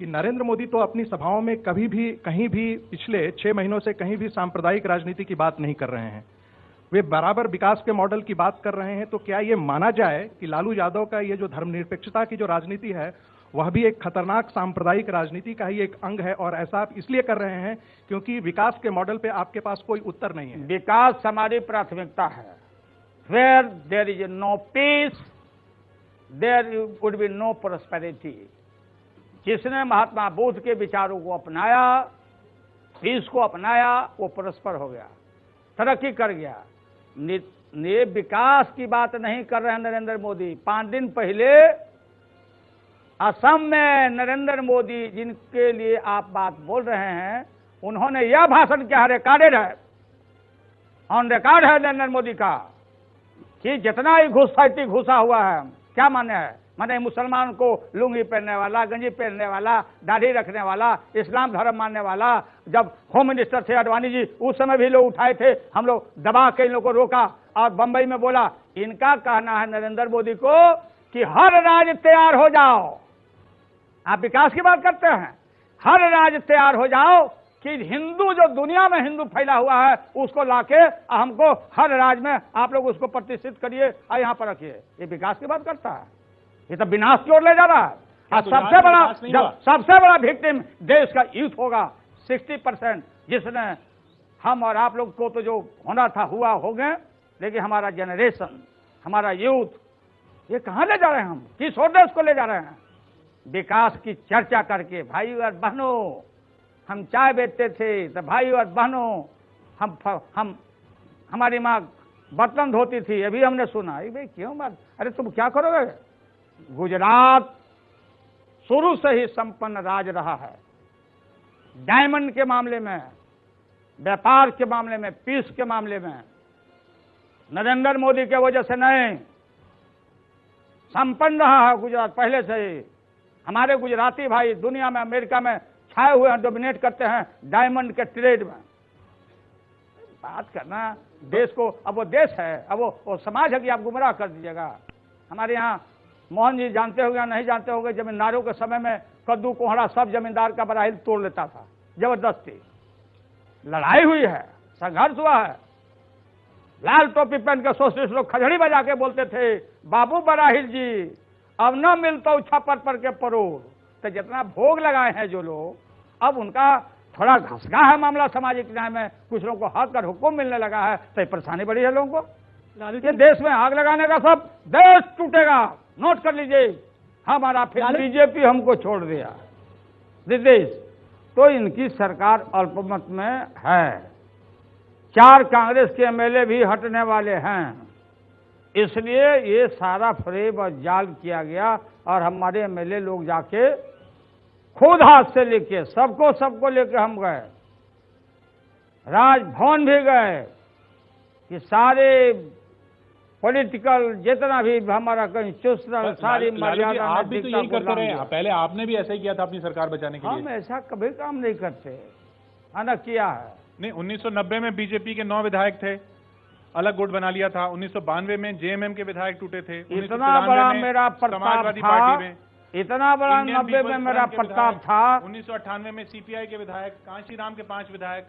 कि नरेंद्र मोदी तो अपनी सभाओं में कभी भी कहीं भी पिछले 6 महीनों से कहीं भी सांप्रदायिक राजनीति की बात नहीं कर रहे हैं। वे बराबर विकास के मॉडल की बात कर रहे हैं। तो क्या ये माना जाए कि लालू यादव का ये जो धर्मनिरपेक्षता की जो राजनीति है वह भी एक खतरनाक सांप्रदायिक राजनीति का ही एक अंग है, और ऐसा आप इसलिए कर रहे हैं क्योंकि विकास के मॉडल पे आपके पास कोई उत्तर नहीं है? विकास हमारी प्राथमिकता है। Where there is no peace there would be no prosperity. जिसने महात्मा बुद्ध के विचारों को अपनाया, पीस को अपनाया, वो परस्पर हो गया, तरक्की कर गया। ये विकास की बात नहीं कर रहे हैं नरेंद्र मोदी। 5 दिन पहले असम में नरेंद्र मोदी, जिनके लिए आप बात बोल रहे हैं, उन्होंने यह भाषण किया, रिकॉर्डेड है, ऑन रिकॉर्ड है नरेंद्र मोदी का, कि जितना ही घुसपैठी घुसा हुआ है, क्या माने है, माने मुसलमान को लुंगी पहनने वाला, गंजी पहनने वाला, दाढ़ी रखने वाला, इस्लाम धर्म मानने वाला। जब होम मिनिस्टर थे अडवाणी जी, उस समय भी लोग उठाए थे, हम लोग दबा के इन लोगों को रोका और बंबई में बोला। इनका कहना है नरेंद्र मोदी को कि हर राज्य तैयार हो जाओ। आप विकास की बात करते हैं, हर राज्य तैयार हो जाओ कि हिंदू, जो दुनिया में हिंदू फैला हुआ है, उसको लाके हमको हर राज्य में आप लोग उसको प्रतिष्ठित करिए और यहां पर रखिए। ये विकास की बात करता है? ये तो विनाश की ओर ले जा रहा है। और सबसे बड़ा विक्टिम देश का यूथ होगा। 60% जिसने हम और आप लोग को तो जो होना था हुआ हो गए, लेकिन हमारा जनरेशन, हमारा यूथ, ये कहां ले जा रहे हैं हम? किस और देश को ले जा रहे हैं? विकास की चर्चा करके, भाई और बहनों, हम चाय बेचते थे तो भाई और बहनों, हम हमारी माँ बर्तन धोती थी, अभी हमने सुना। भाई क्यों बात, अरे तुम क्या करोगे? गुजरात शुरू से ही संपन्न राज्य रहा है, डायमंड के मामले में, व्यापार के मामले में, पीस के मामले में। नरेंद्र मोदी के वजह से नहीं, संपन्न रहा है गुजरात पहले से ही। हमारे गुजराती भाई दुनिया में, अमेरिका में छाए हुए हैं, डोमिनेट करते हैं डायमंड के ट्रेड में। बात करना देश को, अब वो देश है, अब वो समाज है कि आप गुमराह कर दीजिएगा। हमारे यहाँ मोहन जी जानते होंगे या नहीं जानते होंगे, जमींदारों के समय में कद्दू कोहड़ा सब जमींदार का बराहिल तोड़ लेता था, जबरदस्ती लड़ाई हुई है, संघर्ष हुआ है। लाल टोपी पहन के सोशलिस्ट लोग खजड़ी बजा के बोलते थे, बाबू बराहिल जी अब न मिलता छप्पर पर के परोर। तो जितना भोग लगाए हैं जो लोग, अब उनका थोड़ा घसगा है मामला सामाजिक न्याय में, कुछ लोगों को हक और हुक्म मिलने लगा है, तो परेशानी बढ़ी है लोगों को। ये देश में आग लगाने का सब देश टूटेगा, नोट कर लीजिए। हमारा फिर बीजेपी हमको छोड़ दिया देश, तो इनकी सरकार अल्पमत में है। 4 कांग्रेस के एमएलए भी हटने वाले हैं, इसलिए ये सारा फ्रेब और जाल किया गया। और हमारे एमएलए लोग जाके खुद हाथ से लेके सबको लेके हम गए, राजभवन भी गए, कि सारे पॉलिटिकल जितना भी हमारा कंस्टिट्यूशनल सारी मर्यादा। आप भी तो यही करते रहे, पहले आपने भी ऐसा ही किया था अपनी सरकार बचाने के लिए। हम ऐसा कभी काम नहीं करते, आना किया है नहीं। 1990 में बीजेपी के 9 विधायक थे, अलग गुट बना लिया था। 1992 में जेएमएम के विधायक टूटे थे। इतना बड़ा मेरा प्रताप था, इतना बड़ा 90 में मेरा प्रताप था। 1998 में सीपीआई के विधायक, कांशीराम के 5 विधायक।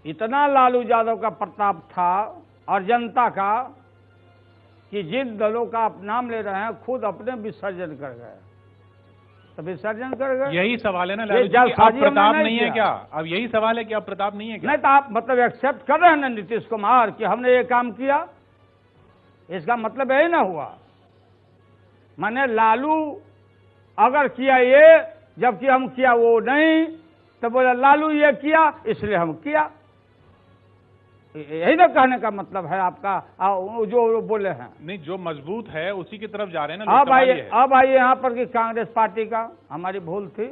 इतना लालू यादव का प्रताप था और जनता का, कि जिन दलों का आप नाम ले रहे हैं खुद अपने विसर्जन कर गए, तो विसर्जन कर गए। यही सवाल है ना लालू जी, अब प्रताप नहीं है क्या? अब यही सवाल है कि अब प्रताप नहीं है क्या? नहीं तो आप मतलब एक्सेप्ट कर रहे हैं ना नीतीश कुमार कि हमने ये काम किया, इसका मतलब यही ना हुआ। माने लालू अगर किया ये, जबकि हम किया वो नहीं, तो बोला लालू ये किया इसलिए हम किया। यही ना कहने का मतलब है आपका, जो बोले हैं। नहीं, जो मजबूत है उसी की तरफ जा रहे हैं ना। अब आइए यहाँ पर कि कांग्रेस पार्टी का हमारी भूल थी,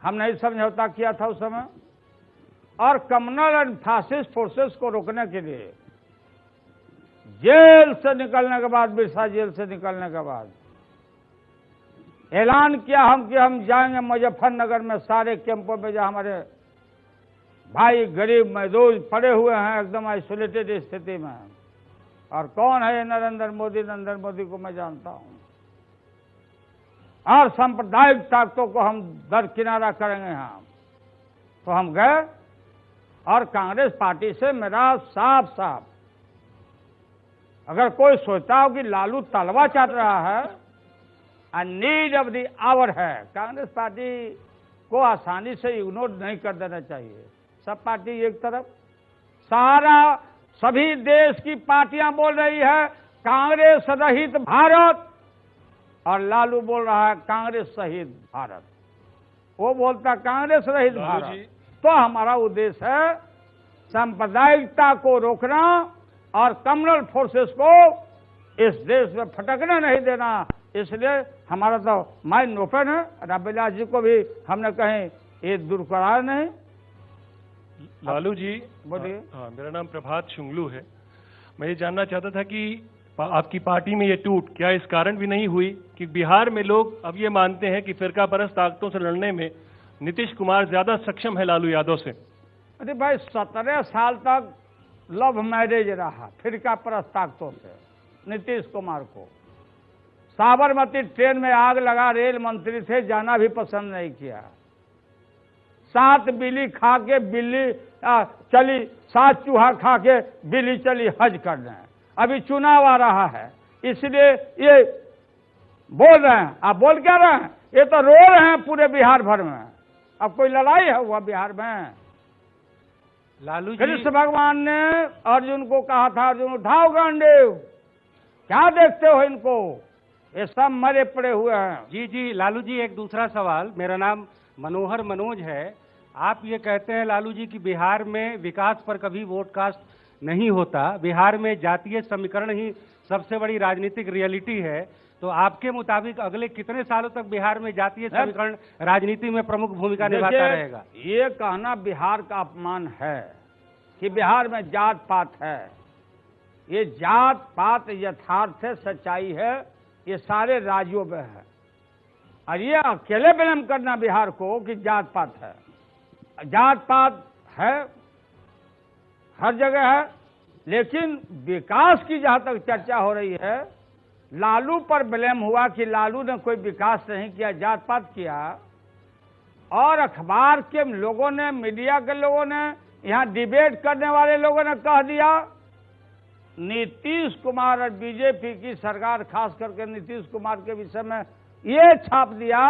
हमने समझौता किया था उस समय, और कम्युनल एंड फासिस्ट फोर्सेस को रोकने के लिए जेल से निकलने के बाद, बिरसा जेल से निकलने के बाद ऐलान किया हम कि हम जाएंगे मुजफ्फरनगर में सारे कैंपों में जहां हमारे भाई गरीब मजदूर पड़े हुए हैं एकदम आइसोलेटेड स्थिति में। और कौन है नरेंद्र मोदी? नरेंद्र मोदी को मैं जानता हूं। और सांप्रदायिक ताकतों को हम दरकिनारा करेंगे। हम तो हम गए और कांग्रेस पार्टी से मेरा साफ साफ, अगर कोई सोचता हो कि लालू तलवा चाट रहा है, नीड ऑफ द आवर है, कांग्रेस पार्टी को आसानी से इग्नोर नहीं कर देना चाहिए। सब पार्टी एक तरफ, सभी देश की पार्टियां बोल रही है कांग्रेस रहित भारत, और लालू बोल रहा है कांग्रेस सहित भारत। वो बोलता कांग्रेस रहित भारत। तो हमारा उद्देश्य है सांप्रदायिकता को रोकना और कम्युनल फोर्सेस को इस देश में फटकने नहीं देना। इसलिए हमारा तो माइंड ओपन है। रामविलास जी को भी हमने कहीं ये दूर कराया नहीं। लालू जी बोलिए। हाँ, मेरा नाम प्रभात शुंगलू है। मैं ये जानना चाहता था कि आपकी पार्टी में ये टूट क्या इस कारण भी नहीं हुई कि बिहार में लोग अब ये मानते हैं कि फिरका परस्त ताकतों से लड़ने में नीतीश कुमार ज्यादा सक्षम है लालू यादव से? अरे भाई 17 साल तक लव मैरिज रहा फिरका परस्त ताकतों से नीतीश कुमार को। साबरमती ट्रेन में आग लगा, रेल मंत्री थे, जाना भी पसंद नहीं किया। 7 बिल्ली खा के बिल्ली चली, 7 चूहा खा के बिल्ली चली हज करने। अभी चुनाव आ रहा है, इसलिए ये बोल रहे हैं। आप बोल क्या रहे हैं? ये तो रो रहे हैं पूरे बिहार भर में। अब कोई लड़ाई है हुआ बिहार में? लालू जी, कृष्ण भगवान ने अर्जुन को कहा था, अर्जुन उठाओ गांडीव, क्या देखते हो इनको, ये सब मरे पड़े हुए हैं। जी लालू जी, एक दूसरा सवाल। मेरा नाम मनोहर मनोज है। आप ये कहते हैं लालू जी कि बिहार में विकास पर कभी वोट कास्ट नहीं होता, बिहार में जातीय समीकरण ही सबसे बड़ी राजनीतिक रियलिटी है। तो आपके मुताबिक अगले कितने सालों तक बिहार में जातीय समीकरण राजनीति में प्रमुख भूमिका निभाता रहेगा? ये कहना बिहार का अपमान है कि बिहार में जात पात है। ये जात पात यथार्थ है, सच्चाई है, ये सारे राज्यों में है। और ये अकेले ब्लेम करना बिहार को कि जात पात है, जात पात है हर जगह है। लेकिन विकास की जहां तक चर्चा हो रही है, लालू पर ब्लेम हुआ कि लालू ने कोई विकास नहीं किया, जात पात किया। और अखबार के लोगों ने, मीडिया के लोगों ने, यहां डिबेट करने वाले लोगों ने कह दिया नीतीश कुमार और बीजेपी की सरकार, खास करके नीतीश कुमार के विषय में ये छाप दिया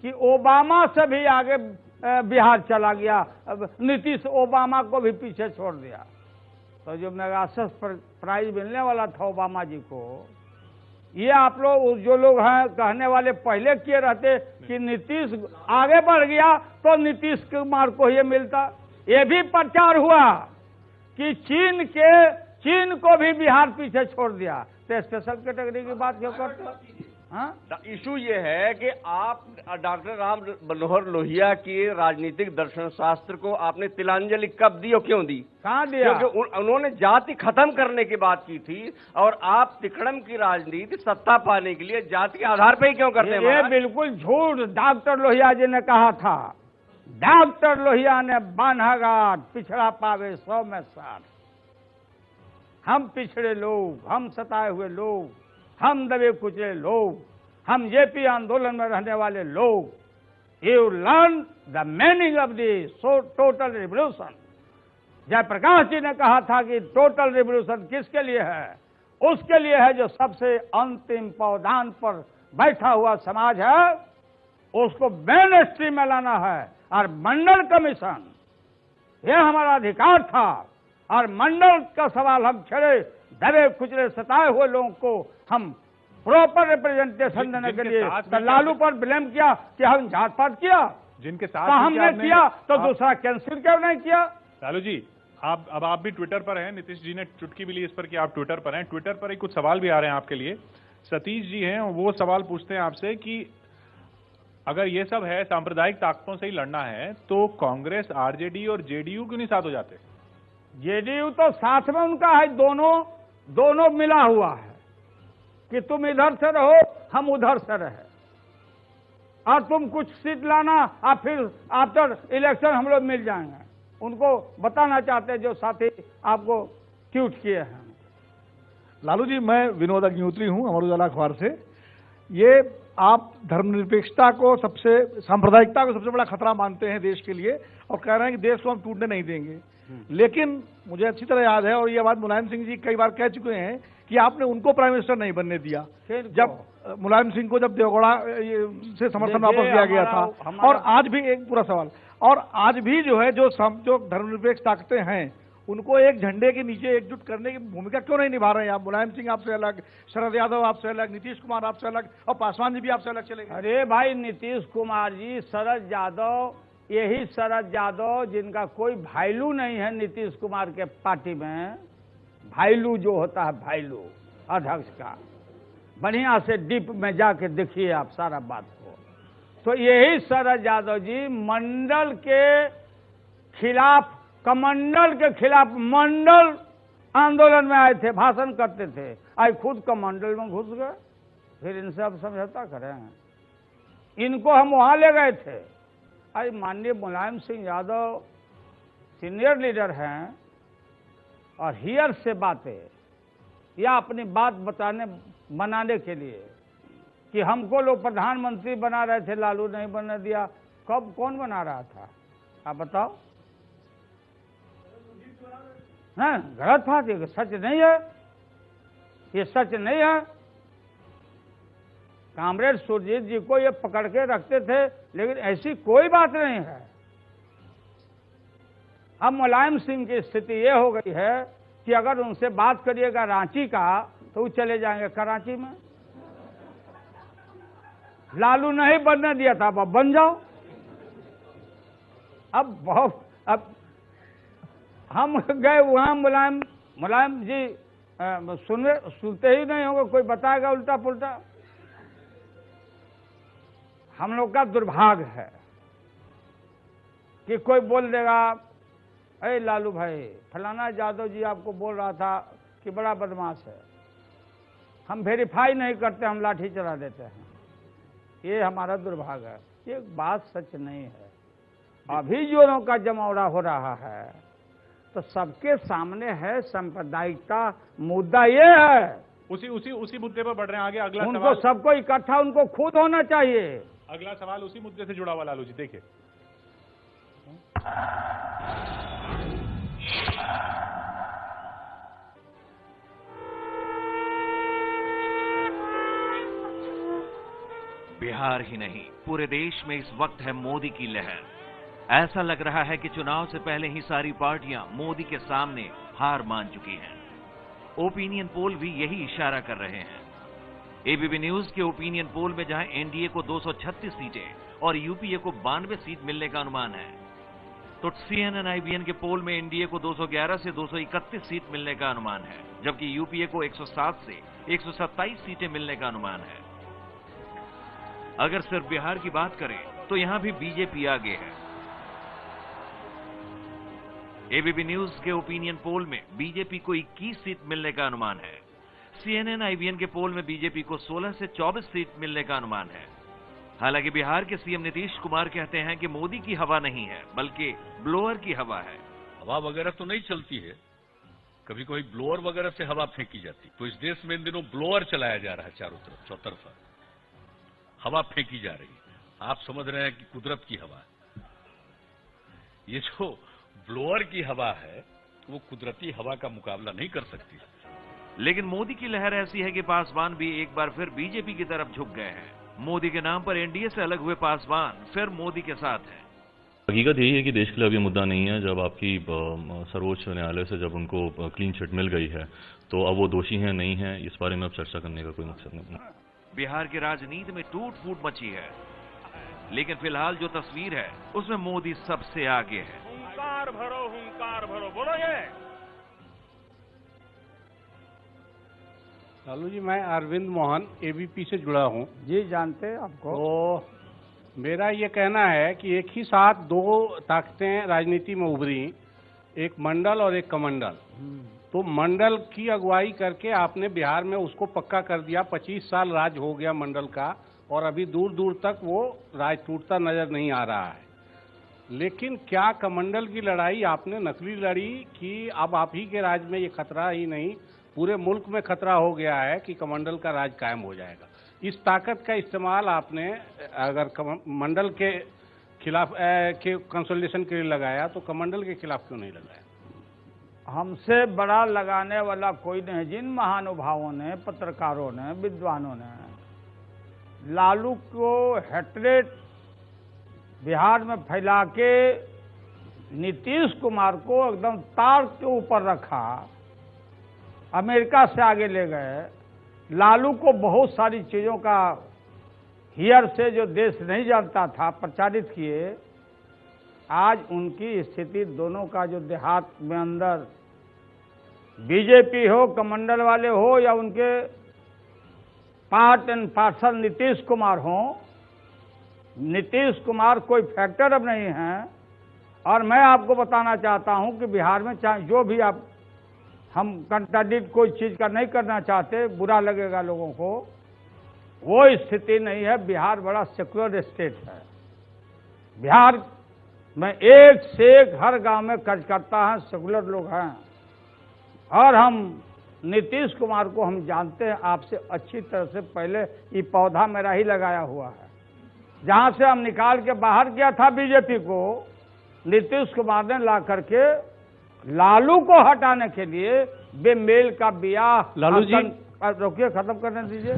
कि ओबामा से भी आगे बिहार चला गया, अब नीतीश ओबामा को भी पीछे छोड़ दिया। तो जो मैगासस प्राइज मिलने वाला था ओबामा जी को, ये आप लोग जो लोग हैं कहने वाले पहले किए रहते कि नीतीश आगे बढ़ गया तो नीतीश कुमार को ये मिलता। ये भी प्रचार हुआ कि चीन को भी बिहार पीछे छोड़ दिया। तो स्पेशल कैटेगरी की बात क्यों करते? हाँ, इशू ये है कि आप डॉक्टर राम मनोहर लोहिया की राजनीतिक दर्शन शास्त्र को आपने तिलांजलि कब दी और क्यों दी? कहाँ दिया? क्योंकि उन्होंने जाति खत्म करने की बात की थी, और आप तिकड़म की राजनीति सत्ता पाने के लिए जाति के आधार पर ही क्यों करते हैं? ये बिल्कुल झूठ डॉक्टर लोहिया जी ने कहा था। डॉक्टर लोहिया ने बान्हाघाट पिछड़ा पावे 100 में 60। हम पिछड़े लोग, हम सताए हुए लोग, हम दबे कुचले लोग, हम जेपी आंदोलन में रहने वाले लोग, you learn the meaning of the total revolution. Jayaprakash ji ने कहा था कि टोटल रिवोल्यूशन किसके लिए है? उसके लिए है जो सबसे अंतिम पावदान पर बैठा हुआ समाज है, उसको मेन स्ट्रीम में लाना है। और मंडल कमीशन, यह हमारा अधिकार था, और मंडल का सवाल हम छेड़े, दबे कुचले सताए हुए लोगों को हम प्रॉपर रिप्रेजेंटेशन देने के लिए। तो लालू पर ब्लेम किया कि हम जात पात किया, जिनके साथ तो हमने किया तो दूसरा कैंसिल क्यों नहीं किया? लालू जी, आप भी ट्विटर पर हैं, नीतीश जी ने चुटकी भी ली इस पर कि आप ट्विटर पर हैं। ट्विटर पर ही कुछ सवाल भी आ रहे हैं आपके लिए। सतीश जी हैं, वो सवाल पूछते हैं आपसे कि अगर ये सब है, सांप्रदायिक ताकतों से ही लड़ना है, तो कांग्रेस, आरजेडी और जेडीयू क्यों नहीं साथ हो जाते? जेडीयू तो साथ में उनका है, दोनों मिला हुआ है कि तुम इधर से रहो, हम उधर से रहे, और तुम कुछ सीट लाना, और फिर आफ्टर इलेक्शन हम लोग मिल जाएंगे। उनको बताना चाहते हैं जो साथी आपको ट्वीट किए हैं। लालू जी, मैं विनोद अग्निहोत्री हूं, अमर उजाला अखबार से। ये आप धर्मनिरपेक्षता को सांप्रदायिकता को सबसे बड़ा खतरा मानते हैं देश के लिए और कह रहे हैं कि देश को हम टूटने नहीं देंगे। लेकिन मुझे अच्छी तरह याद है, और ये बात मुलायम सिंह जी कई बार कह चुके हैं, कि आपने उनको प्राइम मिनिस्टर नहीं बनने दिया। जब मुलायम सिंह को जब देवगौड़ा से समर्थन वापस दिया गया था। और आज भी एक पूरा सवाल, और आज भी जो है जो धर्मनिरपेक्ष ताकतें हैं उनको एक झंडे के नीचे एकजुट करने की भूमिका क्यों नहीं निभा रहे हैं आप? मुलायम सिंह आपसे अलग, शरद यादव आपसे अलग, नीतीश कुमार आपसे अलग, और पासवान जी भी आपसे अलग चले गए। अरे भाई, नीतीश कुमार जी, शरद यादव, यही शरद यादव जिनका कोई वैल्यू नहीं है नीतीश कुमार के पार्टी में, वैल्यू जो होता है वैल्यू अध्यक्ष का, बढ़िया से डीप में जाके देखिए आप सारा बात को। तो यही शरद यादव जी मंडल के खिलाफ, कमंडल के खिलाफ मंडल आंदोलन में आए थे, भाषण करते थे, आज खुद कमंडल में घुस गए। फिर इनसे अब समझौता करें? इनको हम वहां ले गए थे। आज माननीय मुलायम सिंह यादव सीनियर लीडर हैं और हियर से बातें या अपनी बात बनाने के लिए कि हमको लोग प्रधानमंत्री बना रहे थे, लालू नहीं बनने दिया। कब कौन बना रहा था आप बताओ? हाँ, गलत बात है, सच नहीं है, ये सच नहीं है। कामरेड सुरजीत जी को ये पकड़ के रखते थे, लेकिन ऐसी कोई बात नहीं है। अब मुलायम सिंह की स्थिति ये हो गई है कि अगर उनसे बात करिएगा रांची का तो वो चले जाएंगे कराची में। लालू नहीं बनने दिया था, अब बन जाओ। अब हम गए वहां, मुलायम जी सुनते ही नहीं होंगे, कोई बताएगा उल्टा पुल्टा। हम लोग का दुर्भाग्य है कि कोई बोल देगा, अरे लालू भाई, फलाना यादव जी आपको बोल रहा था कि बड़ा बदमाश है। हम वेरीफाई नहीं करते, हम लाठी चला देते हैं। ये हमारा दुर्भाग्य है, ये बात सच नहीं है। अभी जोरों का जमावड़ा हो रहा है तो सबके सामने है, सांप्रदायिकता मुद्दा ये है। उसी मुद्दे पर बढ़ रहे हैं आगे। अगला उनको सवाल, सबको इकट्ठा उनको खुद होना चाहिए। अगला सवाल उसी मुद्दे से जुड़ा हुआ। लालू जी देखिए, बिहार ही नहीं, पूरे देश में इस वक्त है मोदी की लहर। ऐसा लग रहा है कि चुनाव से पहले ही सारी पार्टियां मोदी के सामने हार मान चुकी हैं। ओपिनियन पोल भी यही इशारा कर रहे हैं। एबीपी न्यूज के ओपिनियन पोल में जहां एनडीए को 236 सीटें और यूपीए को 92 सीट मिलने का अनुमान है, तो CNN-IBN के पोल में एनडीए को 211 से 231 सीट मिलने का अनुमान है, जबकि यूपीए को 107 से 127 सीटें मिलने का अनुमान है। अगर सिर्फ बिहार की बात करें तो यहां भी बीजेपी आगे है। एबीपी न्यूज के ओपिनियन पोल में बीजेपी को 21 सीट मिलने का अनुमान है। CNN-IBN के पोल में बीजेपी को 16 से 24 सीट मिलने का अनुमान है। हालांकि बिहार के सीएम नीतीश कुमार कहते हैं कि मोदी की हवा नहीं है, बल्कि ब्लोअर की हवा है। हवा वगैरह तो नहीं चलती है, कभी कभी ब्लोअर वगैरह से हवा फेंकी जाती। तो इस देश में इन दिनों ब्लोअर चलाया जा रहा है, चारों तरफ चौतरफा हवा फेंकी जा रही है। आप समझ रहे हैं कि कुदरत की हवा है। ये जो ब्लोअर की हवा है वो कुदरती हवा का मुकाबला नहीं कर सकती। लेकिन मोदी की लहर ऐसी है कि पासवान भी एक बार फिर बीजेपी की तरफ झुक गए हैं। मोदी के नाम पर एनडीए से अलग हुए पासवान फिर मोदी के साथ हैं। हकीकत यही है कि देश के लिए अब ये मुद्दा नहीं है। जब आपकी सर्वोच्च न्यायालय से जब उनको क्लीन चिट मिल गई है तो अब वो दोषी हैं नहीं हैं, इस बारे में अब चर्चा करने का कोई मकसद नहीं। बिहार की राजनीति में टूट फूट मची है, लेकिन फिलहाल जो तस्वीर है उसमें मोदी सबसे आगे है। हुंकार भरो, बोलो ये। लालू जी, मैं अरविंद मोहन एबीपी से जुड़ा हूं। जी जानते हैं आपको। तो मेरा ये कहना है कि एक ही साथ दो ताकतें राजनीति में उभरी, एक मंडल और एक कमंडल। तो मंडल की अगुवाई करके आपने बिहार में उसको पक्का कर दिया। 25 साल राज हो गया मंडल का और अभी दूर दूर तक वो राज टूटता नजर नहीं आ रहा है। लेकिन क्या कमंडल की लड़ाई आपने नकली लड़ी कि अब आप ही के राज में ये खतरा ही नहीं, पूरे मुल्क में खतरा हो गया है कि कमंडल का राज कायम हो जाएगा। इस ताकत का इस्तेमाल आपने अगर मंडल के खिलाफ के कंसोलिडेशन के लिए लगाया तो कमंडल के खिलाफ क्यों नहीं लगाया? हमसे बड़ा लगाने वाला कोई नहीं। जिन महानुभावों ने, पत्रकारों ने, विद्वानों ने लालू को हेट्रेट बिहार में फैला के नीतीश कुमार को एकदम तार के ऊपर रखा, अमेरिका से आगे ले गए, लालू को बहुत सारी चीजों का हियर से जो देश नहीं जानता था प्रचारित किए। आज उनकी स्थिति दोनों का जो देहात में अंदर बीजेपी हो, कमंडल वाले हो या उनके part and parcel Nitish Kumar हो, नीतीश कुमार कोई फैक्टर अब नहीं है। और मैं आपको बताना चाहता हूं कि बिहार में चाहे जो भी आप, हम कंट्राडिक्ट कोई चीज का नहीं करना चाहते, बुरा लगेगा लोगों को, वो स्थिति नहीं है। बिहार बड़ा सेक्युलर स्टेट है। बिहार में एक से एक हर गांव में कार्यकर्ता हैं, सेक्युलर लोग हैं। और हम नीतीश कुमार को हम जानते हैं आपसे अच्छी तरह से। पहले ये पौधा मेरा ही लगाया हुआ है। जहां से हम निकाल के बाहर किया था बीजेपी को, नीतीश कुमार ने ला करके लालू को हटाने के लिए बेमेल का बियाह। लालू जी रोकिए, खत्म करने दीजिए।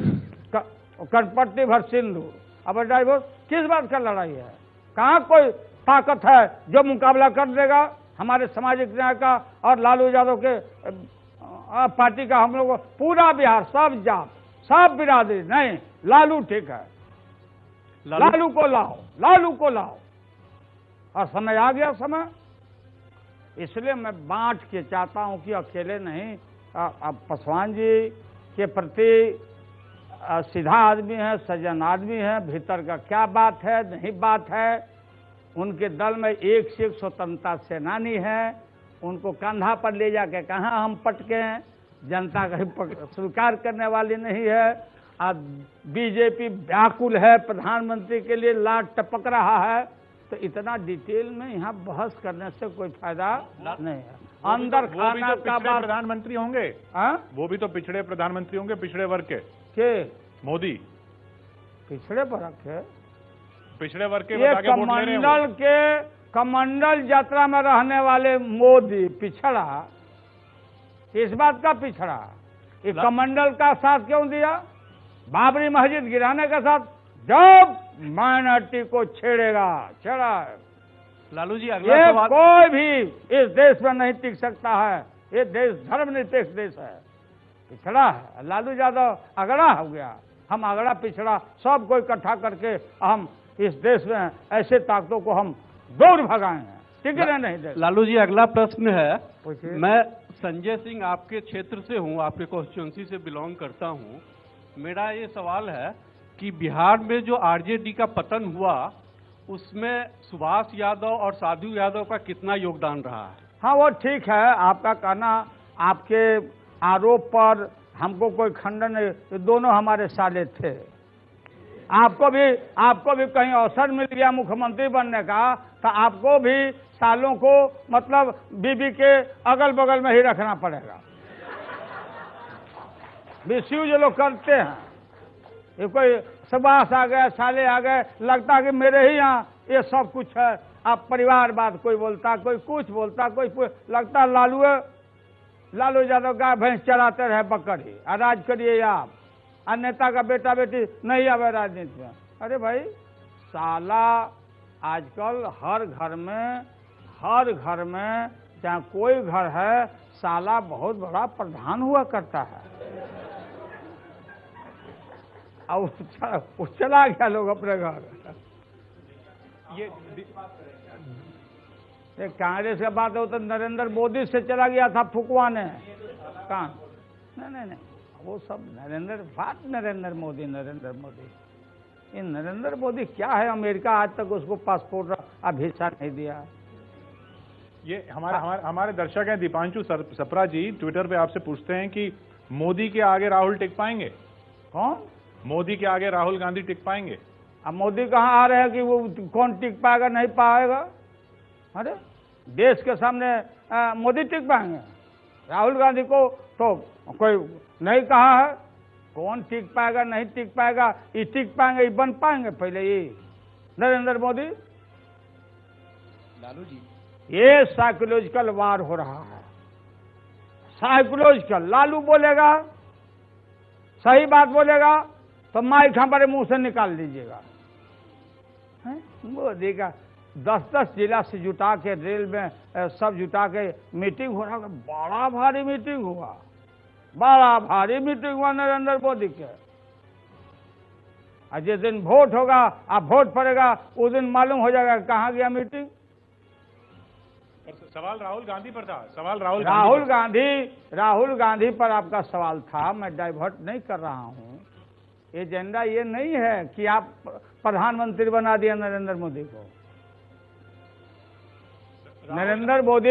कनपट्टी भर सिंदूर। अब ड्राइवर किस बात का लड़ाई है? कहाँ कोई ताकत है जो मुकाबला कर देगा हमारे सामाजिक न्याय का और लालू यादव के पार्टी का? हम लोग पूरा बिहार, सब जात, सब बिरादरी, नहीं लालू ठीक है, लालू को लाओ, लालू को लाओ। और समय आ गया समय, इसलिए मैं बांट के चाहता हूं कि अकेले नहीं। अब पासवान जी के प्रति सीधा आदमी है, सज्जन आदमी है, भीतर का क्या बात है नहीं बात है। उनके दल में एक से एक स्वतंत्रता सेनानी है। उनको कंधा पर ले जाके कहाँ हम पटके हैं, जनता कहीं स्वीकार करने वाली नहीं है। अब बीजेपी व्याकुल है, प्रधानमंत्री के लिए लाट टपक रहा है। तो इतना डिटेल में यहाँ बहस करने से कोई फायदा नहीं है। अंदर खाना का बात, प्रधानमंत्री होंगे, वो भी तो पिछड़े प्रधानमंत्री होंगे, पिछड़े वर्ग के मोदी पिछड़े वर्ग के, पिछड़े वर्ग के ये कमंडल के, कमंडल यात्रा में रहने वाले मोदी पिछड़ा, इस बात का पिछड़ा। ये कमंडल का साथ क्यों दिया? बाबरी मस्जिद गिराने का साथ। जब माइनॉरिटी को छेड़ेगा, छेड़ा है लालू जी। ये कोई भी इस देश में नहीं टिक सकता है। ये देश धर्मनिरपेक्ष देश है। पिछड़ा है लालू यादव, अगड़ा हो गया। हम अगड़ा पिछड़ा सबको इकट्ठा करके हम इस देश में ऐसे ताकतों को हम दौड़ भगाएंगे, टिकने नहीं दे। लालू जी, अगला प्रश्न है। मैं संजय सिंह आपके क्षेत्र से हूं, आपके कॉन्स्टिट्यूंसी से बिलोंग करता हूं। मेरा ये सवाल है कि बिहार में जो आरजेडी का पतन हुआ, उसमें सुभाष यादव और साधु यादव का कितना योगदान रहा है? हाँ, वो ठीक है। आपका कहना, आपके आरोप पर हमको कोई खंडन नहीं। दोनों हमारे साले थे। आपको भी कहीं अवसर मिल गया मुख्यमंत्री बनने का, तो आपको भी सालों को मतलब बीबी के अगल बगल में ही रखना पड़ेगा। मिसयूज लोग करते हैं। ये कोई सुभाष आ गए, साले आ गए, लगता कि मेरे ही यहाँ ये सब कुछ है। अब परिवारवाद कोई बोलता, कोई कुछ बोलता, कोई लगता लालू यादव गाय भैंस चराते रहे बकरी, राज करिए आप। और नेता का बेटा बेटी नहीं आवे राजनीति में। अरे भाई, साला आजकल हर घर में चाहे कोई घर है, साला बहुत बड़ा प्रधान हुआ करता है। और चला गया लोग अपने घर। ये कांग्रेस का बात है, तो नरेंद्र मोदी से चला गया था फुकवाने। कहाँ? नहीं, वो सब नरेंद्र मोदी। ये नरेंद्र मोदी क्या है? अमेरिका आज तक उसको पासपोर्ट वीजा नहीं दिया। ये हमारे दर्शक हैं दीपांशु सप्रा जी, ट्विटर पे आपसे पूछते हैं कि मोदी के आगे राहुल टिक पाएंगे? कौन? मोदी के आगे राहुल गांधी टिक पाएंगे? अब मोदी कहाँ आ रहे हैं कि वो कौन टिक पाएगा नहीं पाएगा? अरे देश के सामने मोदी टिक पाएंगे? राहुल गांधी को तो कोई नहीं कहा है। कौन टिक पाएगा नहीं टिक पाएगा, ये टिक पाएंगे, ये बन पाएंगे पहले ये नरेंद्र मोदी? लालू जी, ये साइकोलॉजिकल वार हो रहा है, साइकोलॉजिकल। लालू बोलेगा, सही बात बोलेगा तो माइक हमारे मुंह से निकाल दीजिएगा। मोदी का 10-10 जिला से जुटा के रेल में सब जुटा के मीटिंग हो रहा है, बड़ा भारी मीटिंग हुआ, बड़ा भारी मीटिंग हुआ नरेंद्र मोदी के। और जिस दिन वोट होगा, आप वोट पड़ेगा, उस दिन मालूम हो जाएगा कहाँ गया मीटिंग। सवाल राहुल गांधी पर था, सवाल राहुल गांधी पर आपका सवाल था। मैं डाइवर्ट नहीं कर रहा हूं। एजेंडा ये नहीं है कि आप प्रधानमंत्री बना दिया नरेंद्र मोदी को। नरेंद्र मोदी